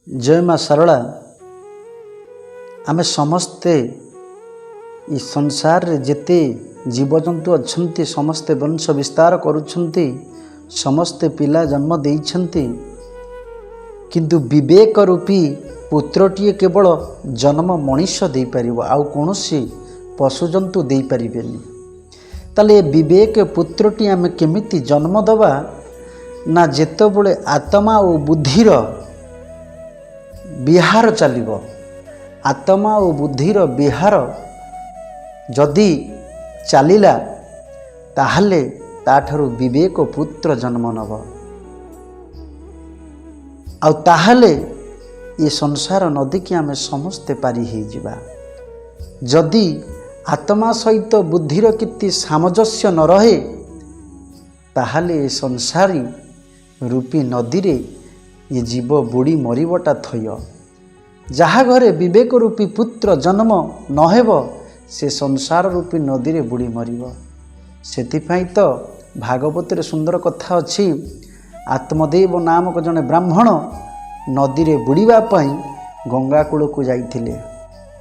जय माँ सरला आमे समस्ते इ संसार रे जेते जीवजंतु अच्छन्ति समस्ते वंश विस्तार करुछन्ति समस्ते पिला जन्म देइछन्ति किंतु विवेक रूपी पुत्रटीए केवल जन्म मनुष्य दे परिबो आउ कोनोसी पशुजंतु दे परिबेनी। ताले विवेक पुत्रटी आमे केमिति जन्म दबा ना जेतेबेले आत्मा और बुद्धिर विहार चलिबो। आत्मा और बुद्धिर विहार जदि चलिला ताहले ताठरू विवेक पुत्र जन्म नब आउ ताहले ये संसार नदी की आमे समस्ते पारी ही जिबा। जदि आत्मा सहित बुद्धिर किति सामंजस्य न रहे ताहले ये संसारी रूपी नदी रे ये जीव बुड़ी मरिबटा थय। जहा घरे विवेक रूपी पुत्र जन्म नहेब से संसार रूपी नदी रे बुड़ी मरिब। सेथिपाई तो भागवत रे सुंदर कथा अछि। आत्मदेव नामक जने ब्राह्मण नदी रे बुड़ीबा पई गंगा कूल को जाइथिले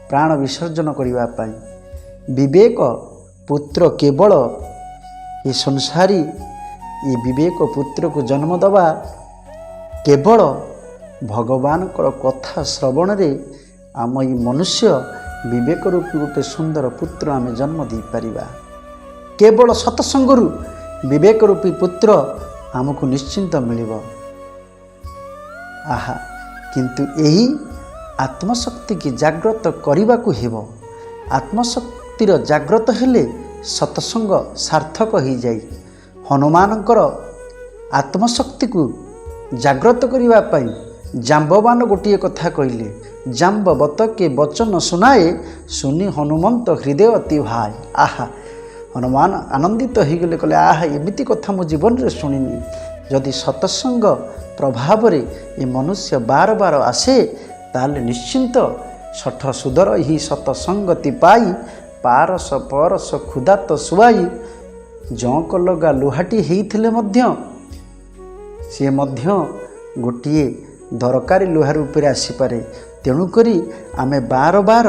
प्राण विसर्जन करिबा पई। विवेक पुत्र केवल ये संसारी ये विवेक पुत्र को जन्म दबा केवल भगवान को कथा श्रवण रे आम ये मनुष्य विवेक रूपी गोटे सुंदर पुत्र आमे जन्म दे परिबा। केवल सत्संगरु विवेक रूपी पुत्र आमको निश्चिंत मिलिब। आहा किंतु यही आत्मशक्ति की जागृत करने को हेबो। आत्मशक्तिर जागृत हेले सत्संग सार्थक हो जाए। हनुमानकर आत्मशक्ति को जागृत करने पाई जाम्बवान गोटे कथा कहले, जाम्बवत के वचन सुनाए सुनी हनुमंत हृदय अति भाई। आहा हनुमान आनंदित हो गले, कहले आहा एमिति कथा मो जीवन रे सुनिनी। जदि सत्संग प्रभाव रे ये मनुष्य बार बार आसे ताले निश्चिंत सठ सुदर ही सत्संगति पाई पारस परस खुदा तो सुवाई। जौक लगा लुहाटी हेइथिले मध्य से मध्य गोटिए दरकारी लुहा रूप आसीपे। तेणुकरी आमे बार बार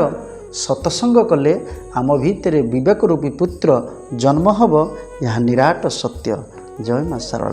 सत्संग कले आम भितर विवेक रूपी पुत्र जन्म हब, यह निराट सत्य। जय माँ सरला।